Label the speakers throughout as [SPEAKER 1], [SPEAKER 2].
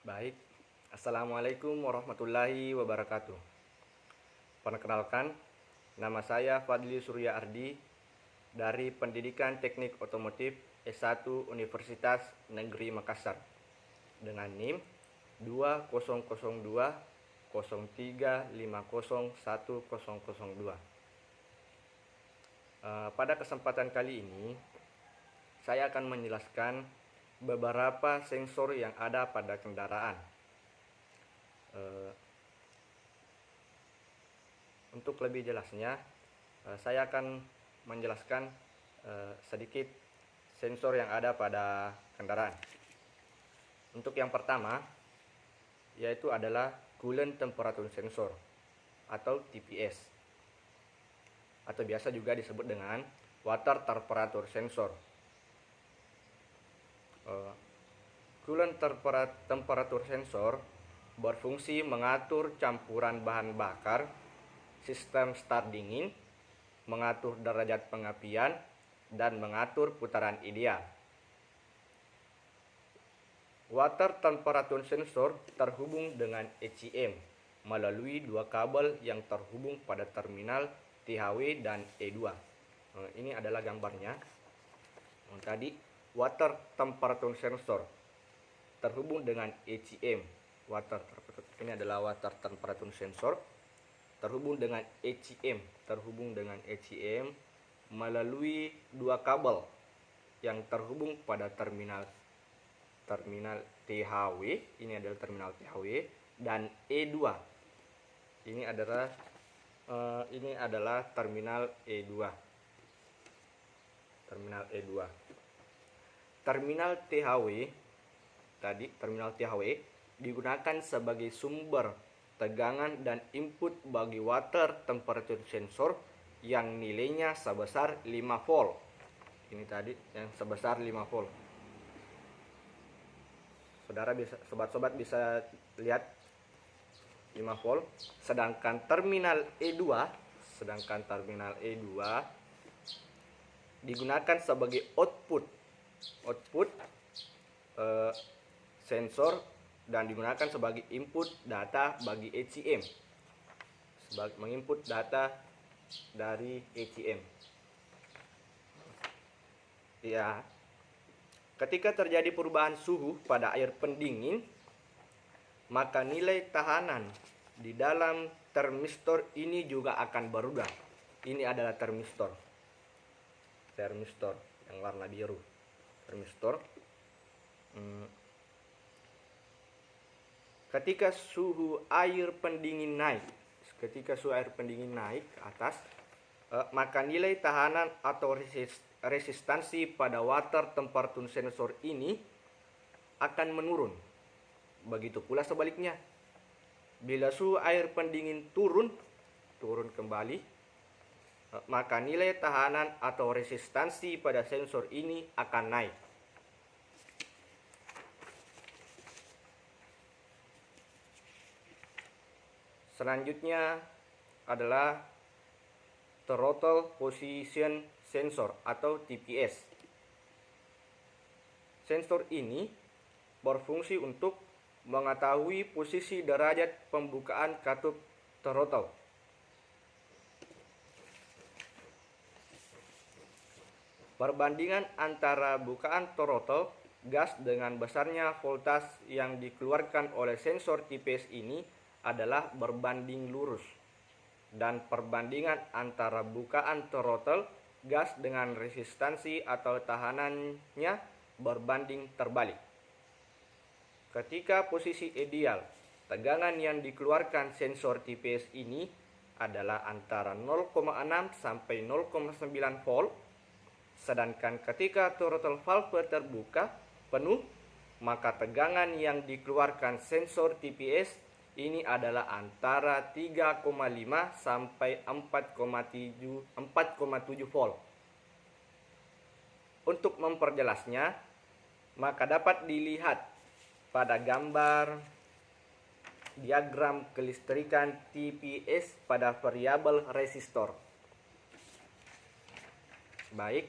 [SPEAKER 1] Baik, Assalamualaikum warahmatullahi wabarakatuh. Perkenalkan, nama saya Fadli Surya Ardi dari Pendidikan Teknik Otomotif S1 Universitas Negeri Makassar dengan NIM 200203501002. Pada kesempatan kali ini, saya akan menjelaskan beberapa sensor yang ada pada kendaraan. Untuk lebih jelasnya, saya akan menjelaskan sedikit sensor yang ada pada kendaraan. Untuk yang pertama, yaitu adalah Coolant Temperature Sensor atau TPS, atau biasa juga disebut dengan Water Temperature Sensor. Coolant Temperature Sensor berfungsi mengatur campuran bahan bakar, sistem start dingin, mengatur derajat pengapian, dan mengatur putaran ideal. Water Temperature Sensor terhubung dengan ECM melalui dua kabel yang terhubung pada terminal THW dan E2. Ini adalah gambarnya. Tadi Water Temperature Sensor terhubung dengan ECM. Ini adalah Water Temperature Sensor terhubung dengan ECM melalui dua kabel yang terhubung pada terminal THW. Ini adalah terminal THW dan E2. Ini adalah terminal E2. Terminal THW digunakan sebagai sumber tegangan dan input bagi water temperature sensor yang nilainya sebesar 5 volt. Ini tadi yang sebesar 5 volt. Sobat-sobat bisa lihat 5 volt. Sedangkan terminal E2 digunakan sebagai output sensor dan digunakan sebagai input data bagi ECM, menginput data dari ECM. Ya, ketika terjadi perubahan suhu pada air pendingin, maka nilai tahanan di dalam termistor ini juga akan berubah. Ini adalah termistor yang warna biru. Ketika suhu air pendingin naik ke atas, maka nilai tahanan atau resistansi pada water temperature sensor ini akan menurun. Begitu pula sebaliknya. Bila suhu air pendingin turun kembali, maka nilai tahanan atau resistansi pada sensor ini akan naik. Selanjutnya adalah Throttle Position Sensor atau TPS. Sensor ini berfungsi untuk mengetahui posisi derajat pembukaan katup throttle. Perbandingan antara bukaan throttle gas dengan besarnya voltas yang dikeluarkan oleh sensor TPS ini adalah berbanding lurus, dan perbandingan antara bukaan throttle gas dengan resistansi atau tahanannya berbanding terbalik. Ketika posisi ideal, tegangan yang dikeluarkan sensor TPS ini adalah antara 0,6 sampai 0,9 volt, sedangkan ketika throttle valve terbuka penuh, maka tegangan yang dikeluarkan sensor TPS ini adalah antara 3,5 sampai 4,7 volt. Untuk memperjelasnya, maka dapat dilihat pada gambar diagram kelistrikan TPS pada variabel resistor. Baik.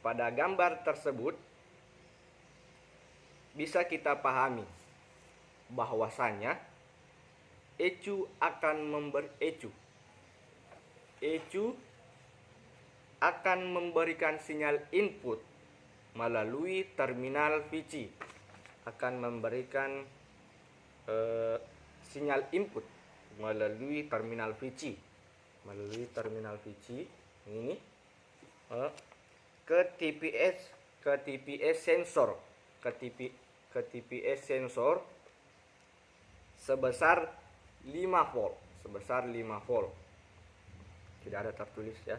[SPEAKER 1] Pada gambar tersebut bisa kita pahami bahwasanya ECU akan memberikan sinyal input melalui terminal VC, akan memberikan sinyal input melalui terminal VC, ini ke TPS sensor, sebesar 5 volt, tidak ada tertulis ya.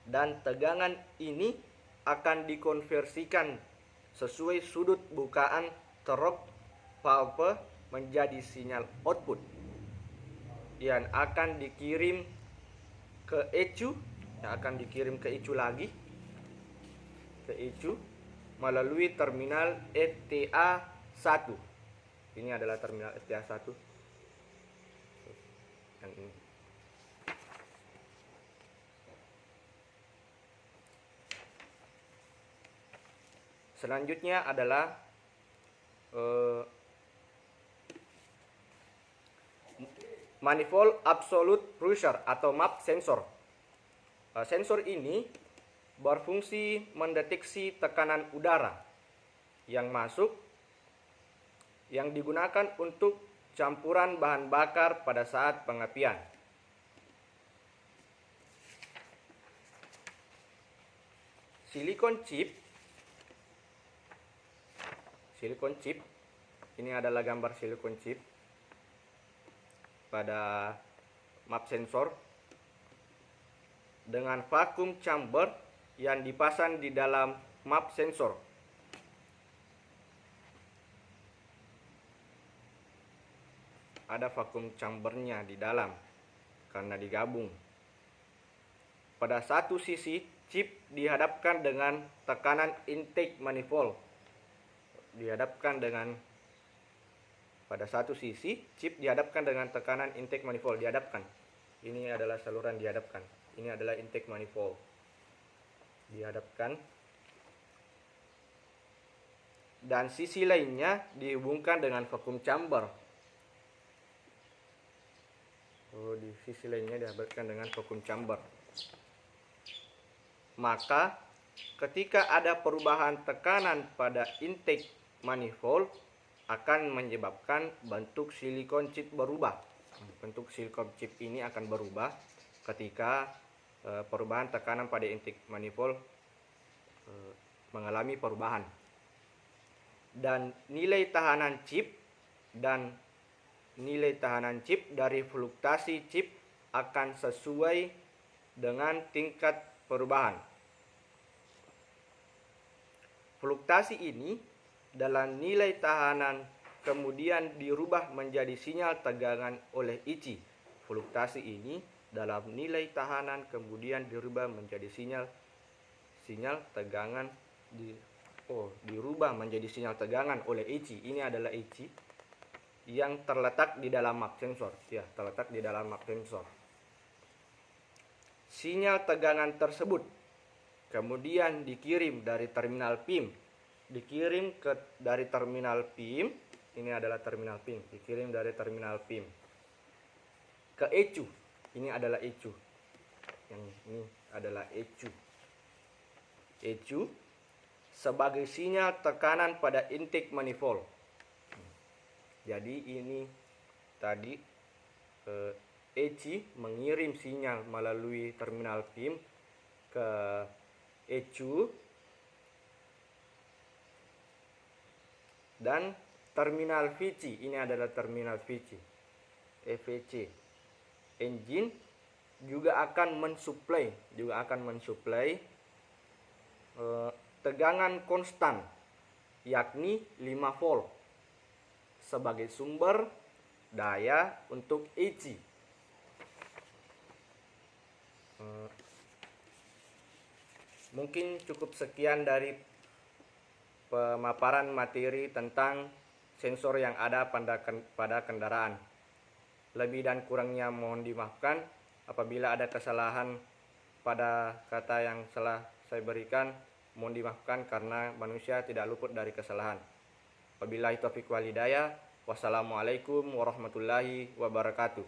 [SPEAKER 1] Dan tegangan ini akan dikonversikan sesuai sudut bukaan terop valve menjadi sinyal output yang akan dikirim ke ECU, lagi ke ECU melalui terminal FTA 1. Ini adalah terminal FTA 1 yang ini. Selanjutnya adalah manifold absolute pressure atau MAP sensor. Sensor ini berfungsi mendeteksi tekanan udara yang masuk, yang digunakan untuk campuran bahan bakar pada saat pengapian. Silikon chip, ini adalah gambar silikon chip pada MAP sensor dengan vacuum chamber yang dipasang di dalam MAP sensor. Ada vacuum chambernya di dalam karena digabung. Pada satu sisi chip dihadapkan dengan tekanan intake manifold. Pada satu sisi chip dihadapkan dengan tekanan intake manifold, dihadapkan. Ini adalah saluran dihadapkan. Ini adalah intake manifold. Dihadapkan. Dan sisi lainnya dihubungkan dengan vacuum chamber. Di sisi lainnya dihadapkan dengan vacuum chamber. Maka ketika ada perubahan tekanan pada intake manifold akan menyebabkan bentuk silikon chip berubah. Bentuk silikon chip ini akan berubah ketika perubahan tekanan pada intake manifold mengalami perubahan. Dan nilai tahanan chip dari fluktuasi chip akan sesuai dengan tingkat perubahan. Fluktuasi ini dalam nilai tahanan kemudian dirubah menjadi sinyal tegangan oleh ECU. Fluktuasi ini dalam nilai tahanan kemudian dirubah menjadi sinyal tegangan dirubah menjadi sinyal tegangan oleh ECU. Ini adalah ECU yang terletak di dalam MAP sensor. Terletak di dalam MAP sensor. Sinyal tegangan tersebut kemudian dikirim dari terminal PIM. Dari terminal PIM, ini adalah terminal PIM, dikirim dari terminal PIM ke ECU. Ini adalah ECU. Yang ini adalah ECU. ECU sebagai sinyal tekanan pada intake manifold. Jadi ini tadi ECU mengirim sinyal melalui terminal PIM ke ECU. Dan terminal VC, ini adalah terminal VC, VC. Engine juga akan mensuplai tegangan konstan, yakni 5 volt sebagai sumber daya untuk ECU. Mungkin cukup sekian dari pemaparan materi tentang sensor yang ada pada kendaraan. Lebih dan kurangnya mohon dimaafkan. Apabila ada kesalahan pada kata yang telah saya berikan, mohon dimaafkan karena manusia tidak luput dari kesalahan. Wabillahi taufiq wal hidayah. Wassalamualaikum warahmatullahi wabarakatuh.